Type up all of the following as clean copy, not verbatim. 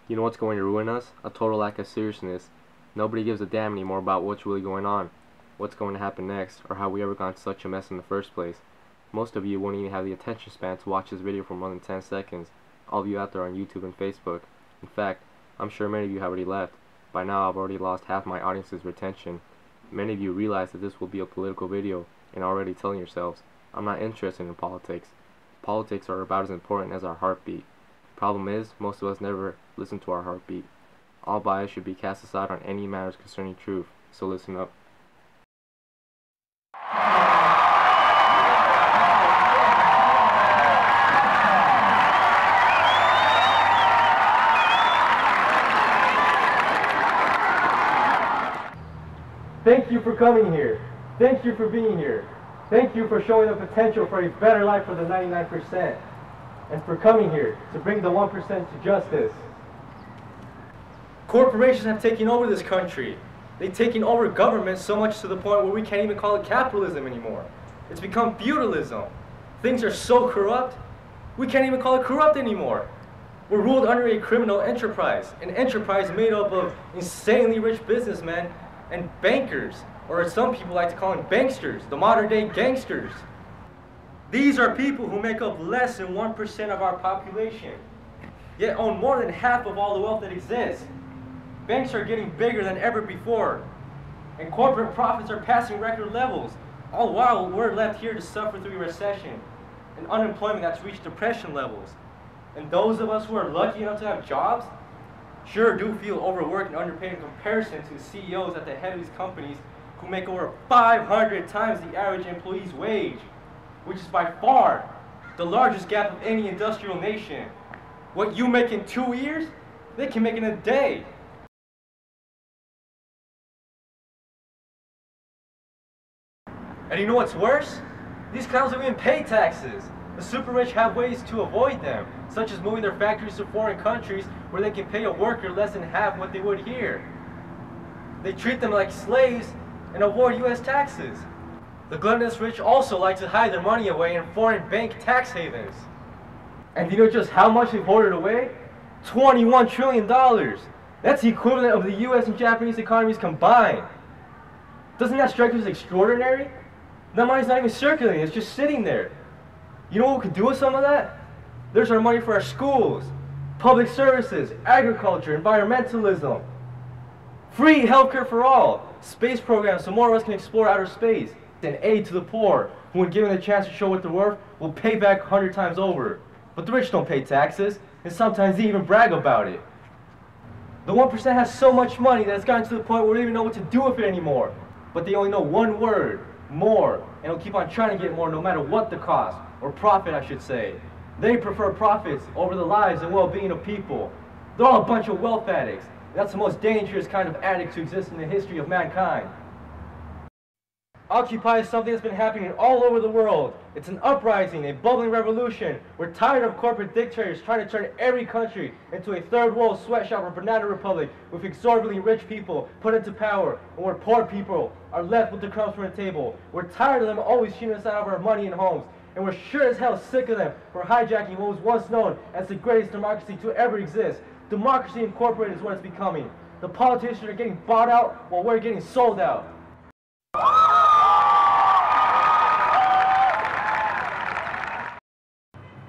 You know what's going to ruin us? A total lack of seriousness. Nobody gives a damn anymore about what's really going on, what's going to happen next, or how we ever got into such a mess in the first place. Most of you won't even have the attention span to watch this video for more than 10 seconds. All of you out there on YouTube and Facebook. In fact, I'm sure many of you have already left. By now I've already lost half my audience's retention. Many of you realize that this will be a political video and are already telling yourselves, I'm not interested in politics. Politics are about as important as our heartbeat. Problem is, most of us never listen to our heartbeat. All bias should be cast aside on any matters concerning truth, so listen up. Thank you for coming here. Thank you for being here. Thank you for showing the potential for a better life for the 99%. And for coming here to bring the 1% to justice. Corporations have taken over this country. They've taken over government so much to the point where we can't even call it capitalism anymore. It's become feudalism. Things are so corrupt, we can't even call it corrupt anymore. We're ruled under a criminal enterprise, an enterprise made up of insanely rich businessmen and bankers, or as some people like to call them, banksters, the modern day gangsters. These are people who make up less than 1% of our population, yet own more than half of all the wealth that exists. Banks are getting bigger than ever before, and corporate profits are passing record levels, all while we're left here to suffer through a recession and unemployment that's reached depression levels. And those of us who are lucky enough to have jobs sure do feel overworked and underpaid in comparison to CEOs at the head of these companies who make over 500 times the average employee's wage, which is by far the largest gap of any industrial nation. What you make in 2 years, they can make in a day. And you know what's worse? These clowns don't even pay taxes. The super rich have ways to avoid them, such as moving their factories to foreign countries where they can pay a worker less than half what they would here. They treat them like slaves and avoid U.S. taxes. The gluttonous rich also like to hide their money away in foreign bank tax havens. And you know just how much they've hoarded away? $21 trillion. That's the equivalent of the U.S. and Japanese economies combined. Doesn't that strike you as extraordinary? That money's not even circulating, it's just sitting there. You know what we could do with some of that? There's our money for our schools, public services, agriculture, environmentalism, free healthcare for all, space programs so more of us can explore outer space, and aid to the poor, who when given the chance to show what they're worth, will pay back 100 times over. But the rich don't pay taxes, and sometimes they even brag about it. The 1% has so much money that it's gotten to the point where they don't even know what to do with it anymore. But they only know one word, more, and they'll keep on trying to get more no matter what the cost, or profit I should say. They prefer profits over the lives and well-being of people. They're all a bunch of wealth addicts. That's the most dangerous kind of addict to exist in the history of mankind. Occupy is something that's been happening all over the world. It's an uprising, a bubbling revolution. We're tired of corporate dictators trying to turn every country into a third world sweatshop or banana republic with exorbitantly rich people put into power, and where poor people are left with the crumbs from the table. We're tired of them always cheating us out of our money and homes. And we're sure as hell sick of them for hijacking what was once known as the greatest democracy to ever exist. Democracy Incorporated is what it's becoming. The politicians are getting bought out while we're getting sold out.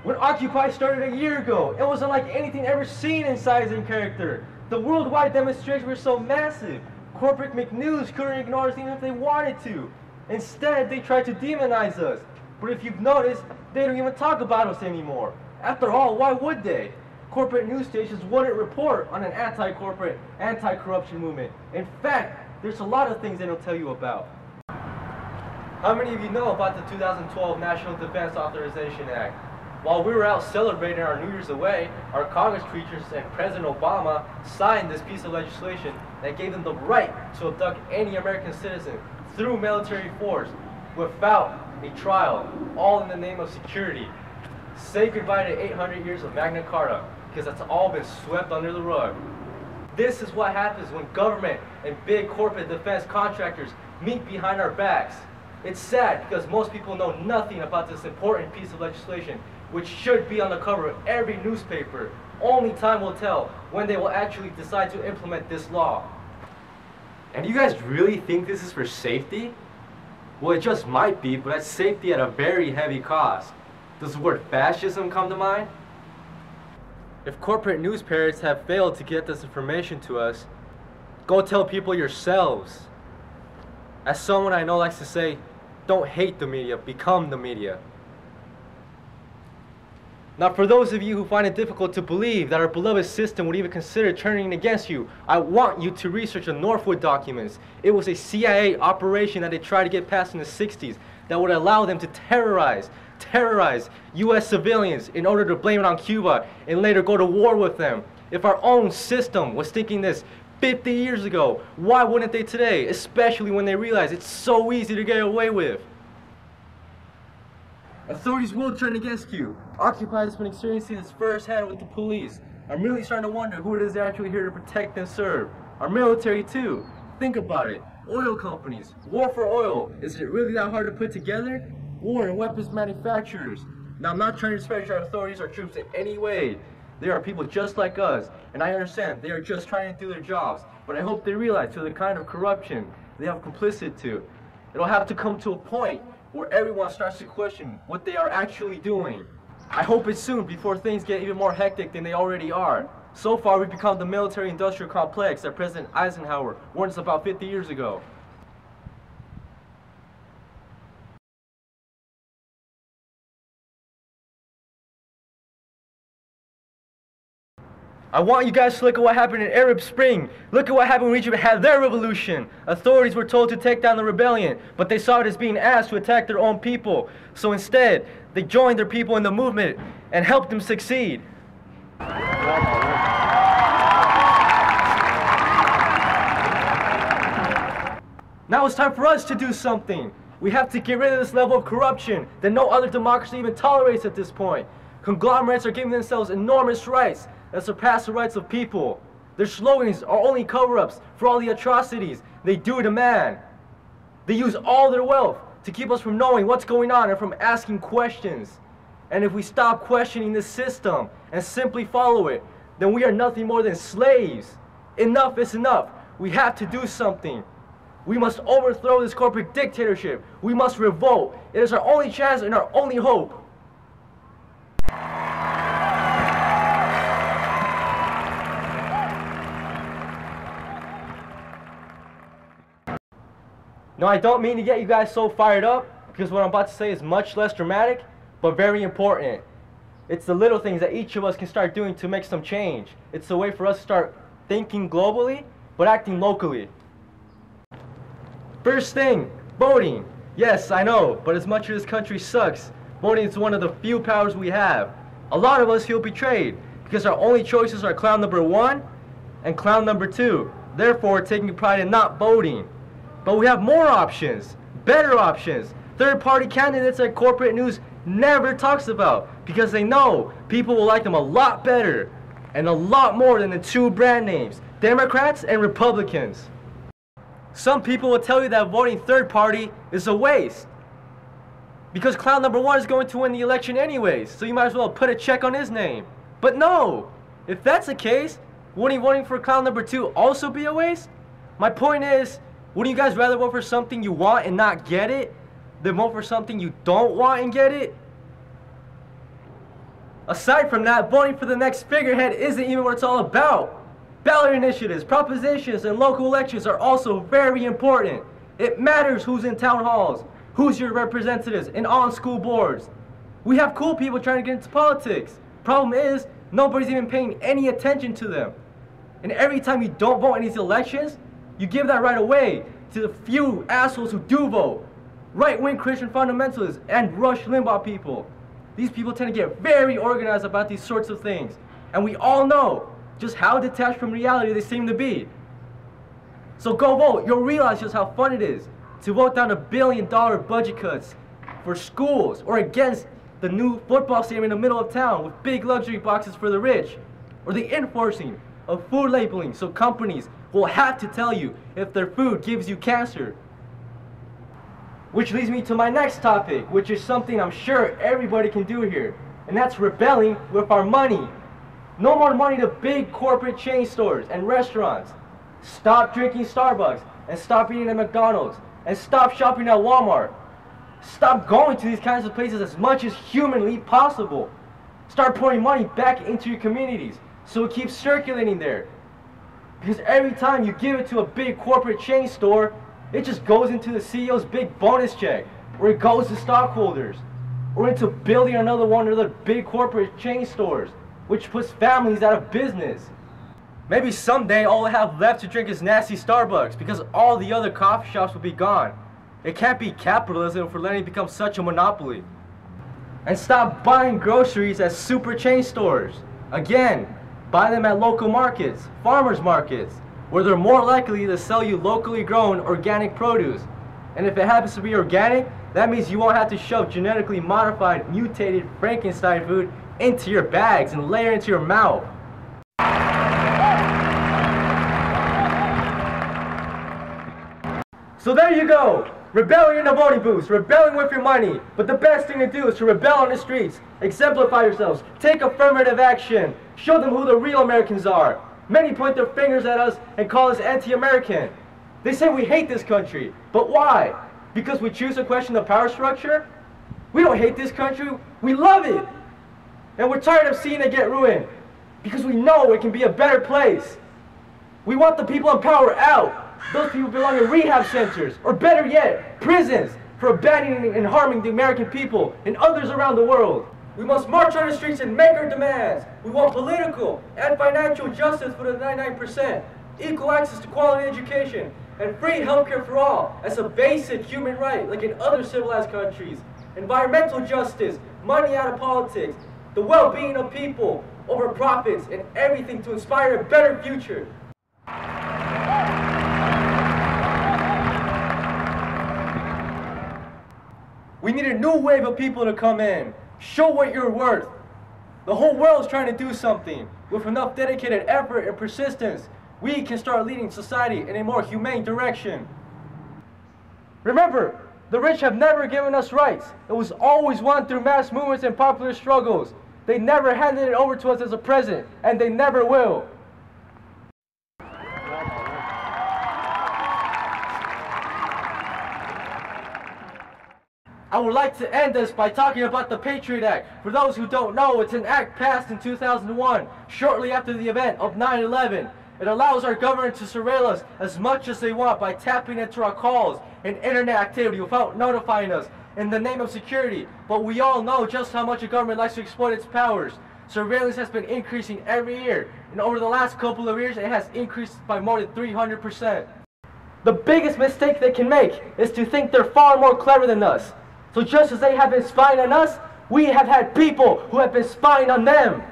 When Occupy started a year ago, it wasn't like anything ever seen in size and character. The worldwide demonstrations were so massive, corporate McNews couldn't ignore us even if they wanted to. Instead, they tried to demonize us. But if you've noticed, they don't even talk about us anymore. After all, why would they? Corporate news stations wouldn't report on an anti-corporate, anti-corruption movement. In fact, there's a lot of things they don't tell you about. How many of you know about the 2012 National Defense Authorization Act? While we were out celebrating our New Year's away, our Congress creatures and President Obama signed this piece of legislation that gave them the right to abduct any American citizen through military force without a trial, all in the name of security. Say goodbye to 800 years of Magna Carta, because that's all been swept under the rug. This is what happens when government and big corporate defense contractors meet behind our backs. It's sad because most people know nothing about this important piece of legislation, which should be on the cover of every newspaper. Only time will tell when they will actually decide to implement this law. And you guys really think this is for safety? Well, it just might be, but that's safety at a very heavy cost. Does the word fascism come to mind? If corporate news parrots have failed to get this information to us, go tell people yourselves. As someone I know likes to say, don't hate the media, become the media. Now, for those of you who find it difficult to believe that our beloved system would even consider turning against you, I want you to research the Northwood documents. It was a CIA operation that they tried to get passed in the 60s that would allow them to terrorize U.S. civilians in order to blame it on Cuba and later go to war with them. If our own system was thinking this 50 years ago, why wouldn't they today? Especially when they realize it's so easy to get away with. Authorities will turn against you. Occupy has been experiencing this firsthand with the police. I'm really starting to wonder who it is actually here to protect and serve. Our military too. Think about it. Oil companies, war for oil. Is it really that hard to put together? War and weapons manufacturers. Now, I'm not trying to disparage our authorities or troops in any way. They are people just like us, and I understand they are just trying to do their jobs. But I hope they realize to the kind of corruption they have complicit to. It'll have to come to a point where everyone starts to question what they are actually doing. I hope it's soon before things get even more hectic than they already are. So far, we've become the military-industrial complex that President Eisenhower warned us about 50 years ago. I want you guys to look at what happened in Arab Spring. Look at what happened when Egypt had their revolution. Authorities were told to take down the rebellion, but they saw it as being asked to attack their own people. So instead, they joined their people in the movement and helped them succeed. Now it's time for us to do something. We have to get rid of this level of corruption that no other democracy even tolerates at this point. Conglomerates are giving themselves enormous rights that surpass the rights of people. Their slogans are only cover-ups for all the atrocities they do to man. They use all their wealth to keep us from knowing what's going on and from asking questions. And if we stop questioning this system and simply follow it, then we are nothing more than slaves. Enough is enough. We have to do something. We must overthrow this corporate dictatorship. We must revolt. It is our only chance and our only hope. No, I don't mean to get you guys so fired up, because what I'm about to say is much less dramatic, but very important. It's the little things that each of us can start doing to make some change. It's a way for us to start thinking globally, but acting locally. First thing, voting. Yes, I know, but as much as this country sucks, voting is one of the few powers we have. A lot of us feel betrayed, because our only choices are clown number 1 and clown number 2. Therefore, we're taking pride in not voting. But we have more options, better options, third-party candidates that corporate news never talks about because they know people will like them a lot better and a lot more than the two brand names, Democrats and Republicans. Some people will tell you that voting third party is a waste because clown number 1 is going to win the election anyways, so you might as well put a check on his name. But no, if that's the case, wouldn't voting for clown number 2 also be a waste? My point is, wouldn't you guys rather vote for something you want and not get it than vote for something you don't want and get it? Aside from that, voting for the next figurehead isn't even what it's all about. Ballot initiatives, propositions, and local elections are also very important. It matters who's in town halls, who's your representatives, and on school boards. We have cool people trying to get into politics. Problem is, nobody's even paying any attention to them. And every time you don't vote in these elections, you give that right away to the few assholes who do vote. Right-wing Christian fundamentalists and Rush Limbaugh people. These people tend to get very organized about these sorts of things. And we all know just how detached from reality they seem to be. So go vote. You'll realize just how fun it is to vote down $1 billion budget cuts for schools or against the new football stadium in the middle of town with big luxury boxes for the rich, or the enforcing of food labeling so companies will have to tell you if their food gives you cancer. Which leads me to my next topic, which is something I'm sure everybody can do here. and that's rebelling with our money. No more money to big corporate chain stores and restaurants. Stop drinking Starbucks and stop eating at McDonald's and stop shopping at Walmart. Stop going to these kinds of places as much as humanly possible. Start pouring money back into your communities so it keeps circulating there. Because every time you give it to a big corporate chain store, it just goes into the CEO's big bonus check, or it goes to stockholders, or into building another one of the big corporate chain stores, which puts families out of business. Maybe someday all I have left to drink is nasty Starbucks because all the other coffee shops will be gone. It can't be capitalism if we're letting it become such a monopoly. And stop buying groceries at super chain stores. Again, buy them at local markets, farmers markets, where they're more likely to sell you locally grown organic produce. And if it happens to be organic, that means you won't have to shove genetically modified, mutated Frankenstein food into your bags and layer into your mouth. So there you go. Rebelling in the voting booths, rebelling with your money. But the best thing to do is to rebel on the streets. Exemplify yourselves. Take affirmative action. Show them who the real Americans are. Many point their fingers at us and call us anti-American. They say we hate this country. But why? Because we choose to question the power structure? We don't hate this country. We love it. And we're tired of seeing it get ruined. Because we know it can be a better place. We want the people in power out. Those people belong in rehab centers, or better yet, prisons, for abandoning and harming the American people and others around the world. We must march on the streets and make our demands. We want political and financial justice for the 99%, equal access to quality education, and free healthcare for all as a basic human right like in other civilized countries. Environmental justice, money out of politics, the well-being of people over profits, and everything to inspire a better future. We need a new wave of people to come in. Show what you're worth. The whole world is trying to do something. With enough dedicated effort and persistence, we can start leading society in a more humane direction. Remember, the rich have never given us rights. It was always won through mass movements and popular struggles. They never handed it over to us as a present, and they never will. I would like to end this by talking about the Patriot Act. For those who don't know, it's an act passed in 2001, shortly after the event of 9/11. It allows our government to surveil us as much as they want by tapping into our calls and internet activity without notifying us in the name of security. But we all know just how much the government likes to exploit its powers. Surveillance has been increasing every year, and over the last couple of years it has increased by more than 300%. The biggest mistake they can make is to think they're far more clever than us. So just as they have been spying on us, we have had people who have been spying on them.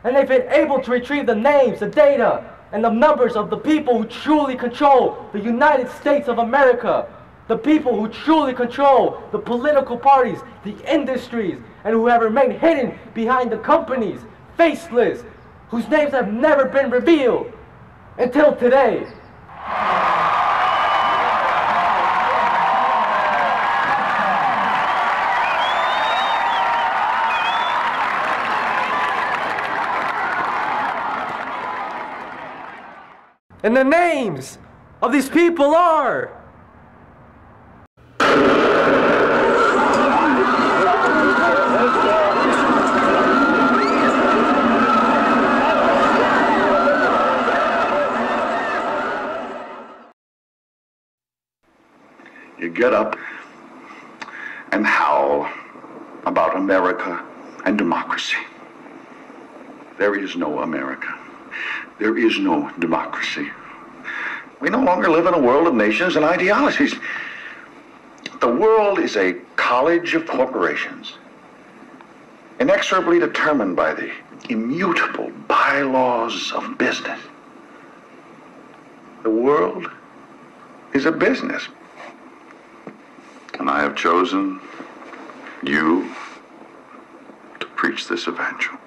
And they've been able to retrieve the names, the data, and the numbers of the people who truly control the United States of America. The people who truly control the political parties, the industries, and who have remained hidden behind the companies, faceless, whose names have never been revealed until today. And the names of these people are... You get up and howl about America and democracy. There is no America. There is no democracy. We no longer live in a world of nations and ideologies. The world is a college of corporations, inexorably determined by the immutable bylaws of business. The world is a business. And I have chosen you to preach this evangel.